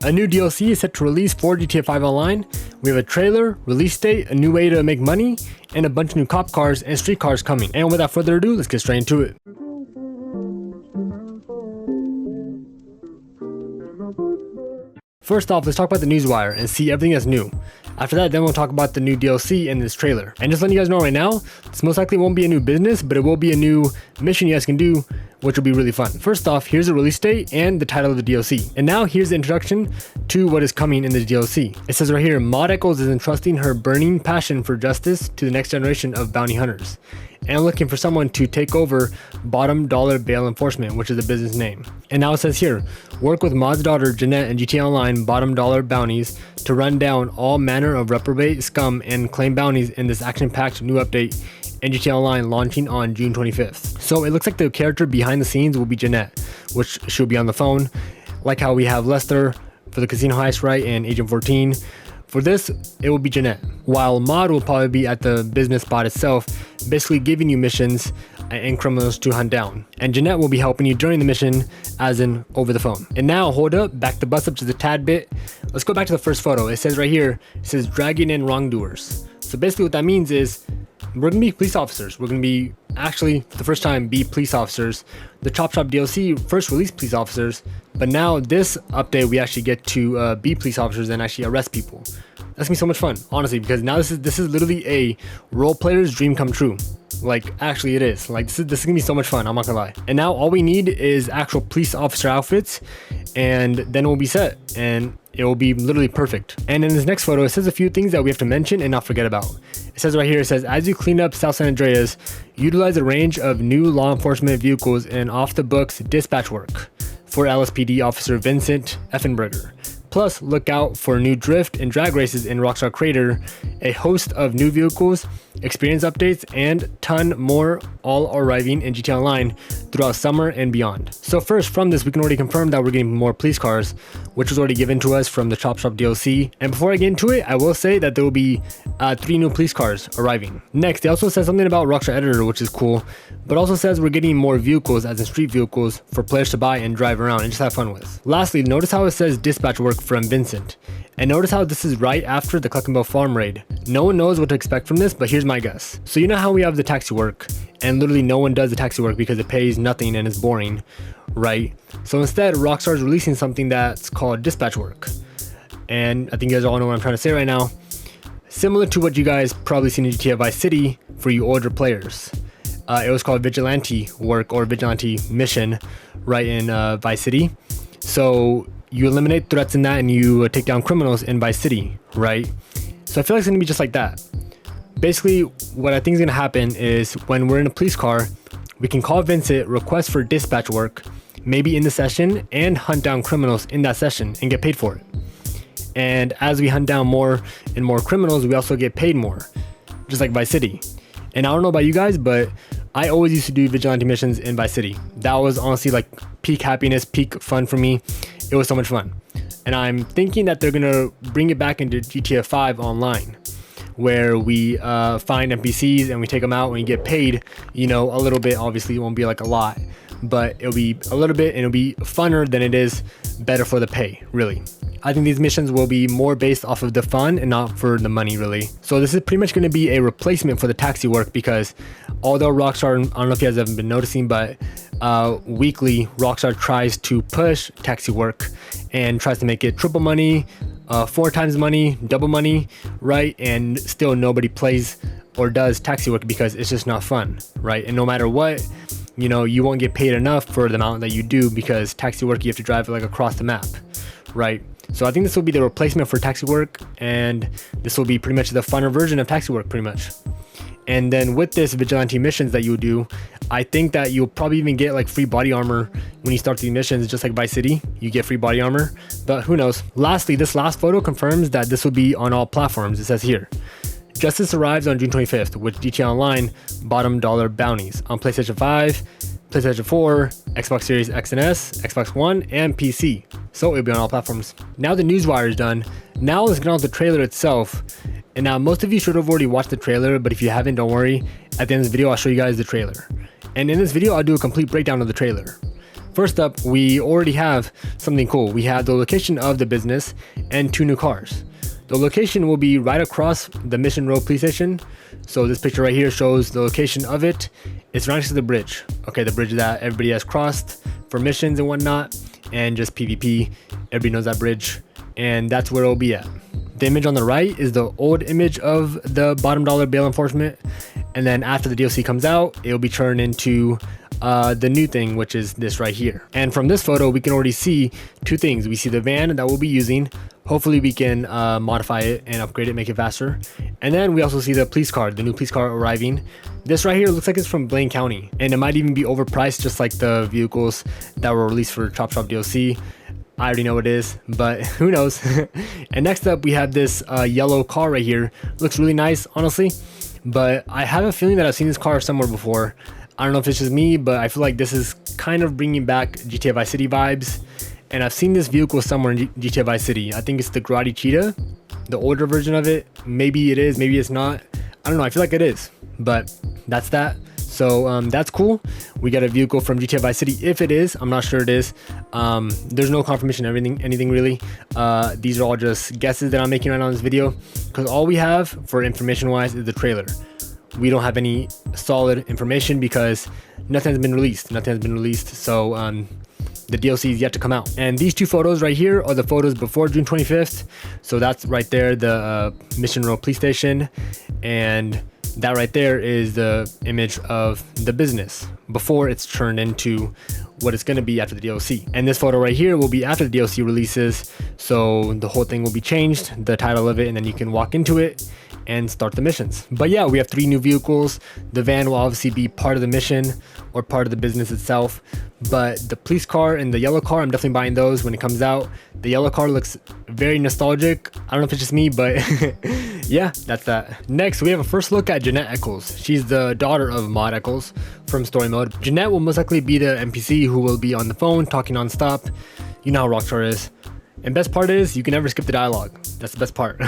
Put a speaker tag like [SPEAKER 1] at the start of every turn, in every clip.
[SPEAKER 1] A new DLC is set to release for GTA 5 Online. We have a trailer, release date, a new way to make money, and a bunch of new cop cars and street cars coming. And without further ado, let's get straight into it. First off, let's talk about the Newswire and see everything that's new. After that, then we'll talk about the new DLC and this trailer. And just letting you guys know right now, this most likely won't be a new business, but it will be a new mission you guys can do, which will be really fun. First off, here's the release date and the title of the DLC. And now here's the introduction to what is coming in the DLC. It says right here, Maud Eccles is entrusting her burning passion for justice to the next generation of bounty hunters, and looking for someone to take over Bottom Dollar Bail Enforcement, which is a business name. And now it says here, work with Maud's daughter Jeanette and GTA Online Bottom Dollar Bounties to run down all manner of reprobate scum and claim bounties in this action-packed new update in GTA Online launching on June 25th. So it looks like the character behind the scenes will be Jeanette, which she'll be on the phone, like how we have Lester for the casino heist, right, and Agent 14. For this, it will be Jeanette, while Maud will probably be at the business spot itself, basically giving you missions and criminals to hunt down. And Jeanette will be helping you during the mission, as in over the phone. And now, hold up, back the bus up just a tad bit. Let's go back to the first photo. It says right here, it says dragging in wrongdoers. So basically what that means is, we're gonna be police officers. We're gonna be, actually, for the first time, be police officers. The Chop Shop DLC first released police officers, but now this update, we actually get to be police officers and actually arrest people. That's gonna be so much fun, honestly, because now this is literally a role player's dream come true. Like, actually it is. Like, this is gonna be so much fun, I'm not gonna lie. And now all we need is actual police officer outfits, and then we'll be set, and it will be literally perfect. And in this next photo, it says a few things that we have to mention and not forget about. It says right here, it says, as you clean up South San Andreas, utilize a range of new law enforcement vehicles and off-the-books dispatch work for LSPD officer Vincent Effenberger. Plus, look out for new drift and drag races in Rockstar Crater, a host of new vehicles, experience updates, and ton more, all arriving in GTA Online throughout summer and beyond. So first, from this, we can already confirm that we're getting more police cars, which was already given to us from the Chop Shop DLC. And before I get into it, I will say that there will be 3 new police cars arriving. Next, they also said something about Rockstar Editor, which is cool, but also says we're getting more vehicles, as in street vehicles, for players to buy and drive around and just have fun with. Lastly, notice how it says dispatch work from Vincent. And notice how this is right after the Cluckenville farm raid. No one knows what to expect from this, but here's my guess. So you know how we have the taxi work, and literally no one does the taxi work because it pays nothing and it's boring, right? So instead, Rockstar is releasing something that's called dispatch work. And I think you guys all know what I'm trying to say right now. Similar to what you guys probably seen in GTA Vice City for you older players. It was called vigilante work or vigilante mission, right, in Vice City. So you eliminate threats in that and you take down criminals in Vice City, right? So I feel like it's gonna be just like that. Basically, what I think is gonna happen is when we're in a police car, we can call Vincent, request for dispatch work, maybe in the session, and hunt down criminals in that session and get paid for it. And as we hunt down more and more criminals, we also get paid more, just like Vice City. And I don't know about you guys, but I always used to do vigilante missions in Vice City. That was honestly like peak happiness, peak fun for me. It was so much fun. And I'm thinking that they're gonna bring it back into GTA 5 Online, where we find NPCs and we take them out and we get paid, you know, a little bit. Obviously it won't be like a lot, but it'll be a little bit and it'll be funner than it is better for the pay, really. I think these missions will be more based off of the fun and not for the money, really. So this is pretty much going to be a replacement for the taxi work, because although Rockstar, I don't know if you guys have been noticing, but weekly Rockstar tries to push taxi work and tries to make it triple money, 4 times money, double money, right? And still nobody plays or does taxi work because it's just not fun, right? And no matter what, you know, you won't get paid enough for the amount that you do, because taxi work, you have to drive like across the map, right? So I think this will be the replacement for taxi work, and this will be pretty much the funner version of taxi work, pretty much. And then with this vigilante missions that you do, I think that you'll probably even get like free body armor when you start these missions, just like Vice City, you get free body armor, but who knows. Lastly, this last photo confirms that this will be on all platforms. It says here, Justice arrives on June 25th with GTA Online Bottom Dollar Bounties on PlayStation 5, PlayStation 4, Xbox Series X and S, Xbox One, and PC. So it'll be on all platforms. Now the Newswire is done. Now let's get on with the trailer itself. And now most of you should have already watched the trailer, but if you haven't, don't worry. At the end of this video, I'll show you guys the trailer. And in this video, I'll do a complete breakdown of the trailer. First up, we already have something cool. We have the location of the business and 2 new cars. The location will be right across the Mission Row police station. So this picture right here shows the location of it. It's right next to the bridge. Okay, the bridge that everybody has crossed for missions and whatnot, and just PvP. Everybody knows that bridge, and that's where it'll be at. The image on the right is the old image of the bottom dollar bail enforcement, and then after the DLC comes out, it'll be turned into the new thing, which is this right here. And from this photo, we can already see 2 things. We see the van that we'll be using. Hopefully we can modify it and upgrade it, make it faster. And then we also see the police car, the new police car arriving. This right here looks like it's from Blaine County, and it might even be overpriced, just like the vehicles that were released for Chop Shop DLC. I already know what it is, but who knows. And next up, we have this yellow car right here. Looks really nice, honestly, but I have a feeling that I've seen this car somewhere before. I don't know if it's just me, but I feel like this is kind of bringing back GTA Vice City vibes. And I've seen this vehicle somewhere in GTA Vice City. I think it's the Karate Cheetah, the older version of it. Maybe it is, maybe it's not. I don't know, I feel like it is, but that's that. So that's cool. We got a vehicle from GTA Vice City. If it is, I'm not sure it is. There's no confirmation of anything really. These are all just guesses that I'm making right now in this video, because all we have for information wise is the trailer. We don't have any solid information because nothing has been released. So the DLC is yet to come out. And these 2 photos right here are the photos before June 25th. So that's right there, the Mission Row police station, and that right there is the image of the business before it's turned into what it's going to be after the DLC. And this photo right here will be after the DLC releases, so the whole thing will be changed, the title of it, and then you can walk into it and start the missions. But yeah, we have 3 new vehicles. The van will obviously be part of the mission or part of the business itself, but the police car and the yellow car, I'm definitely buying those when it comes out. The yellow car looks very nostalgic. I don't know if it's just me, but yeah, that's that. Next, we have a first look at Jeanette Eccles. She's the daughter of Maud Eccles from Story Mode. Jeanette will most likely be the NPC who will be on the phone talking non-stop. You know how Rockstar is. And best part is you can never skip the dialogue. That's the best part.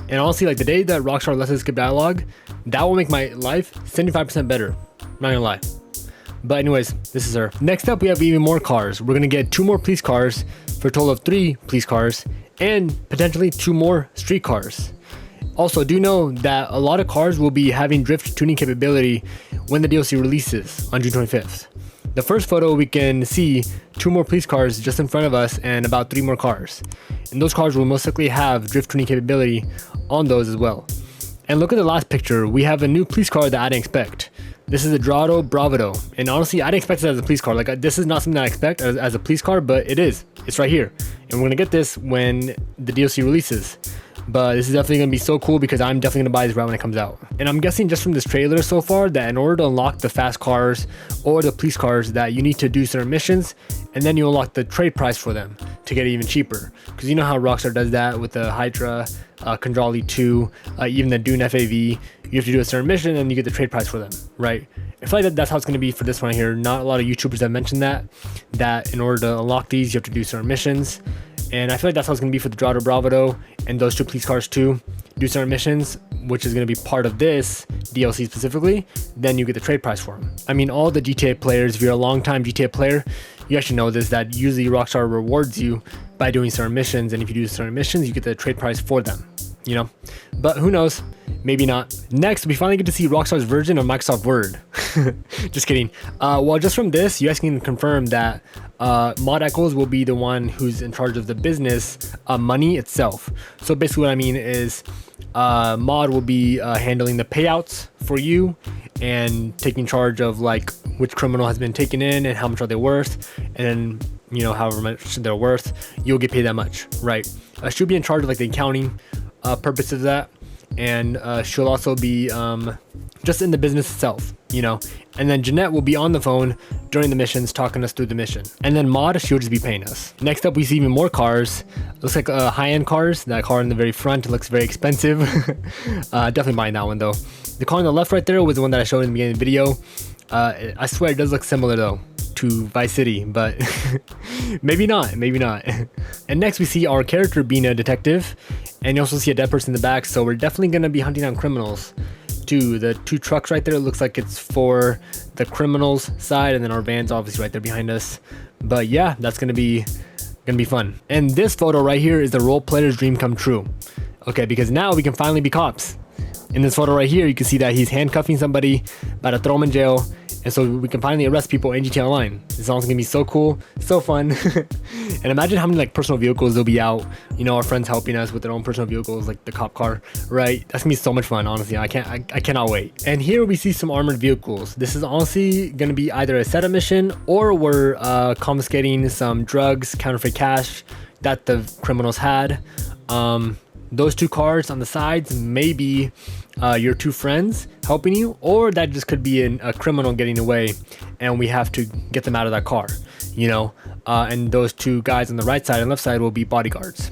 [SPEAKER 1] And honestly, like the day that Rockstar lets us skip dialogue, that will make my life 75% better. Not gonna lie. But anyways, this is her. Next up, we have even more cars. We're gonna get 2 more police cars for a total of 3 police cars, and potentially 2 more street cars. Also, do know that a lot of cars will be having drift tuning capability when the DLC releases on June 25th. The first photo, we can see 2 more police cars just in front of us and about 3 more cars. And those cars will most likely have drift tuning capability on those as well. And look at the last picture. We have a new police car that I didn't expect. This is a Dorado Bravado. And honestly, I didn't expect it as a police car. Like, this is not something I expect as a police car, but it is. It's right here. And we're gonna get this when the DLC releases. But this is definitely going to be so cool because I'm definitely going to buy this right when it comes out. And I'm guessing just from this trailer so far that in order to unlock the fast cars or the police cars, that you need to do certain missions, and then you unlock the trade price for them to get it even cheaper. Because you know how Rockstar does that with the Hydra, Condrali 2, even the Dune FAV. You have to do a certain mission and you get the trade price for them, right? I feel like that's how it's going to be for this one here. Not a lot of YouTubers have mentioned that in order to unlock these, you have to do certain missions. And I feel like that's how it's going to be for the Dorado Bravado and those 2 police cars too. Do certain missions, which is going to be part of this DLC specifically, then you get the trade price for them. I mean, all the GTA players, if you're a long-time GTA player, you actually know this, that usually Rockstar rewards you by doing certain missions, and if you do certain missions, you get the trade price for them, you know? But who knows? Maybe not. Next, we finally get to see Rockstar's version of Microsoft Word. Just kidding. Well, just from this, you guys can confirm that Maud Eccles will be the one who's in charge of the business money itself. So basically what I mean is Maud will be handling the payouts for you and taking charge of like which criminal has been taken in and how much are they worth, and then, you know, however much they're worth, you'll get paid that much, right? She'll be in charge of like the accounting purpose of that, and she'll also be just in the business itself, you know. And then Jeanette will be on the phone during the missions talking us through the mission, and then Maud, she'll just be paying us. Next up, we see even more cars. Looks like high-end cars. That car in the very front looks very expensive. Definitely buying that one though. The car on the left right there was the one that I showed in the beginning of the video. I swear it does look similar though to Vice City, but maybe not. And next we see our character being a detective, and you also see a dead person in the back, so we're definitely going to be hunting down criminals too. The two trucks right there, it looks like it's for the criminals side, and then our van's obviously right there behind us. But yeah, that's gonna be fun. And this photo right here is the role player's dream come true. Okay, because now we can finally be cops. In this photo right here, you can see that he's handcuffing somebody, about to throw him in jail, and so we can finally arrest people in GTA Online. This song's gonna be so cool, so fun. And imagine how many like personal vehicles there'll be out. You know, our friends helping us with their own personal vehicles, like the cop car, right? That's gonna be so much fun, honestly. I cannot wait. And here we see some armored vehicles. This is honestly gonna be either a setup mission, or we're confiscating some drugs, counterfeit cash that the criminals had. Those two cars on the sides may be your two friends helping you, or that just could be a criminal getting away and we have to get them out of that car, you know. And those two guys on the right side and left side will be bodyguards.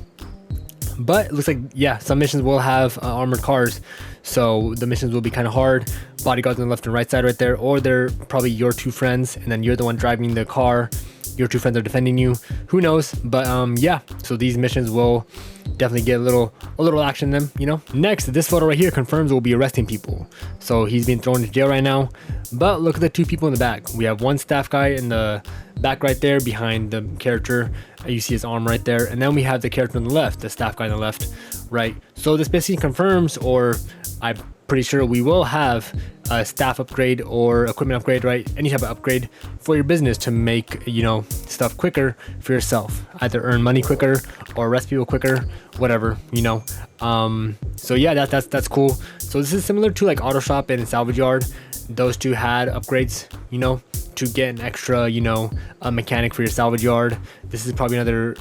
[SPEAKER 1] But it looks like, yeah, some missions will have armored cars, so the missions will be kind of hard. Bodyguards on the left and right side right there, or they're probably your two friends and then you're the one driving the car, your two friends are defending you, who knows. But yeah, so these missions will definitely get a little action in them, you know. Next, this photo right here confirms we'll be arresting people. So he's being thrown into jail right now, but look at the two people in the back. We have one staff guy in the back right there behind the character. You see his arm right there, and then we have the character on the left, the staff guy on the left, right? So this basically confirms, or I'm pretty sure we will have a staff upgrade or equipment upgrade, right? Any type of upgrade for your business to make, you know, stuff quicker for yourself, either earn money quicker or arrest people quicker, whatever, you know. So yeah, that's cool. So this is similar to like auto shop and salvage yard. Those two had upgrades, you know, to get an extra, you know, a mechanic for your salvage yard. This is probably another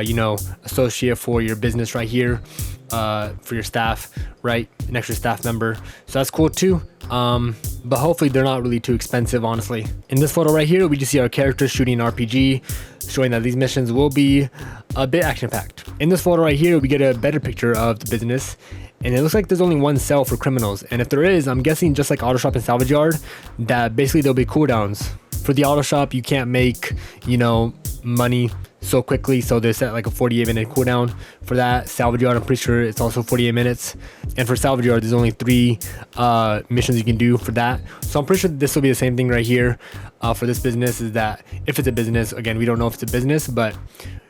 [SPEAKER 1] you know, associate for your business right here, for your staff, right? An extra staff member. So that's cool too. But hopefully they're not really too expensive, honestly. In this photo right here, we just see our character shooting an RPG, showing that these missions will be a bit action-packed. In this photo right here, we get a better picture of the business, and it looks like there's only one cell for criminals. And if there is, I'm guessing just like auto shop and salvage yard, that basically there'll be cooldowns. For the auto shop, you can't make, you know, money so quickly, so they set like a 48-minute cooldown. For that salvage yard, I'm pretty sure it's also 48 minutes. And for salvage yard, there's only 3 missions you can do for that. So I'm pretty sure this will be the same thing right here for this business. Is that if it's a business, again, we don't know if it's a business, but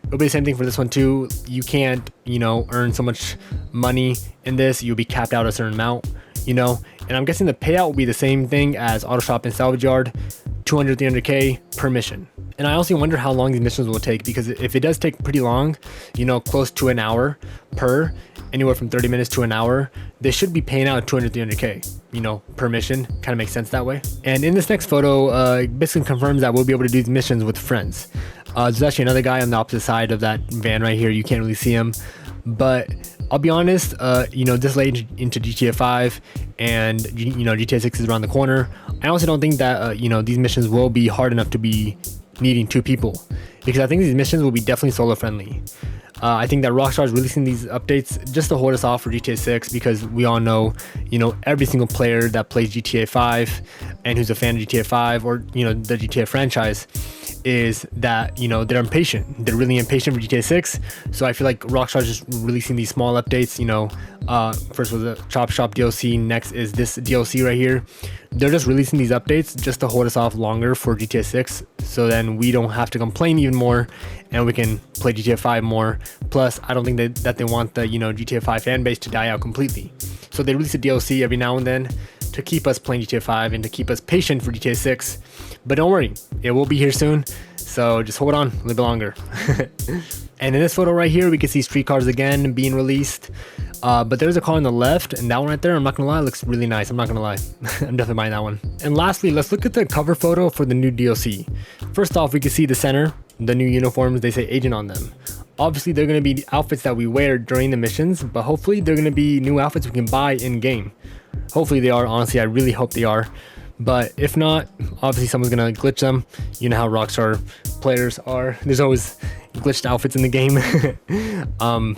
[SPEAKER 1] it'll be the same thing for this one too. You can't, you know, earn so much money in this. You'll be capped out a certain amount, you know. And I'm guessing the payout will be the same thing as auto shop and salvage yard, 200, 300k per mission. And I also wonder how long these missions will take, because if it does take pretty long, you know, close to an hour per, anywhere from 30 minutes to an hour, they should be paying out 200, 300k, you know, per mission. Kind of makes sense that way. And in this next photo, it basically confirms that we'll be able to do these missions with friends. There's actually another guy on the opposite side of that van right here. You can't really see him, but I'll be honest, you know, this late into GTA 5 and, you know, GTA 6 is around the corner. I also don't think that, you know, these missions will be hard enough to be needing 2 people, because I think these missions will be definitely solo friendly. I think that Rockstar is releasing these updates just to hold us off for GTA 6, because we all know, you know, every single player that plays GTA 5 and who's a fan of GTA 5 or, you know, the GTA franchise, is that, you know, they're impatient. They're really impatient for GTA 6. So I feel like Rockstar is just releasing these small updates, you know. First was the Chop Shop DLC, next is this DLC right here. They're just releasing these updates just to hold us off longer for GTA 6, so then we don't have to complain even more and we can play GTA 5 more. Plus, I don't think that they want the, you know, GTA 5 fan base to die out completely. So they release a DLC every now and then to keep us playing GTA 5 and to keep us patient for GTA 6. But don't worry, it will be here soon, so just hold on a little bit longer. And in this photo right here, we can see streetcars again being released. But there's a car on the left, and that one right there, I'm not gonna lie, looks really nice. I'm not gonna lie. I'm definitely buying that one. And lastly, let's look at the cover photo for the new DLC. First off, we can see the center, the new uniforms, they say agent on them. Obviously, they're gonna be outfits that we wear during the missions, but hopefully they're gonna be new outfits we can buy in game. Hopefully they are, honestly, I really hope they are. But if not, obviously someone's gonna glitch them. You know how Rockstar players are. There's always glitched outfits in the game.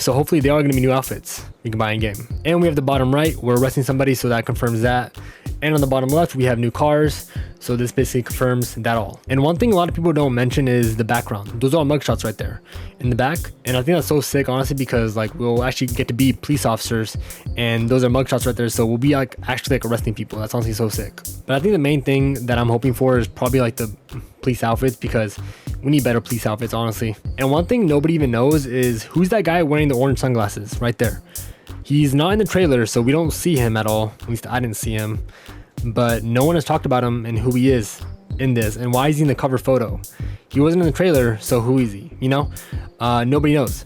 [SPEAKER 1] So hopefully they are gonna be new outfits you can buy in game. And we have the bottom right, we're arresting somebody, so that confirms that. And on the bottom left, we have new cars. So this basically confirms that all. And one thing a lot of people don't mention is the background. Those are all mugshots right there in the back. And I think that's so sick, honestly, because like we'll actually get to be police officers and those are mugshots right there. So we'll be like actually like arresting people. That's honestly so sick. But I think the main thing that I'm hoping for is probably like the police outfits, because we need better police outfits, honestly. And one thing nobody even knows is who's that guy wearing the orange sunglasses right there. He's not in the trailer, so we don't see him at all. At least I didn't see him. But no one has talked about him and who he is in this and why is he in the cover photo. He wasn't in the trailer, so who is he, you know? Nobody knows,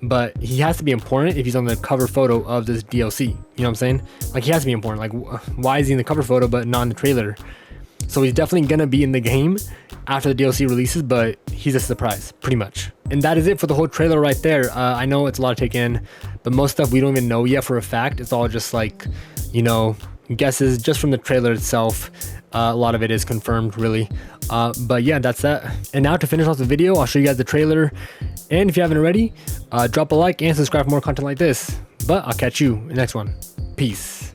[SPEAKER 1] but he has to be important if he's on the cover photo of this DLC. You know what I'm saying? Like, he has to be important. Like, why is he in the cover photo but not in the trailer? So he's definitely gonna be in the game after the DLC releases, but he's a surprise pretty much. And that is it for the whole trailer right there. I know it's a lot to take in, but most stuff we don't even know yet for a fact. It's all just like, you know, guesses just from the trailer itself. A lot of it is confirmed, really. But yeah, that's that. And now to finish off the video, I'll show you guys the trailer. And if you haven't already, drop a like and subscribe for more content like this. But I'll catch you in the next one. Peace.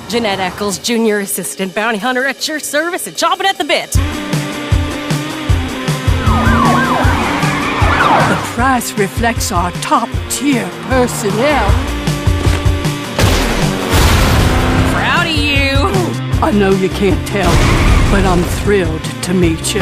[SPEAKER 2] Jeanette Eccles, Junior Assistant Bounty Hunter at your service and chomping at the bit.
[SPEAKER 3] The price reflects our top-tier personnel.
[SPEAKER 2] Proud of you.
[SPEAKER 3] I know you can't tell, but I'm thrilled to meet you.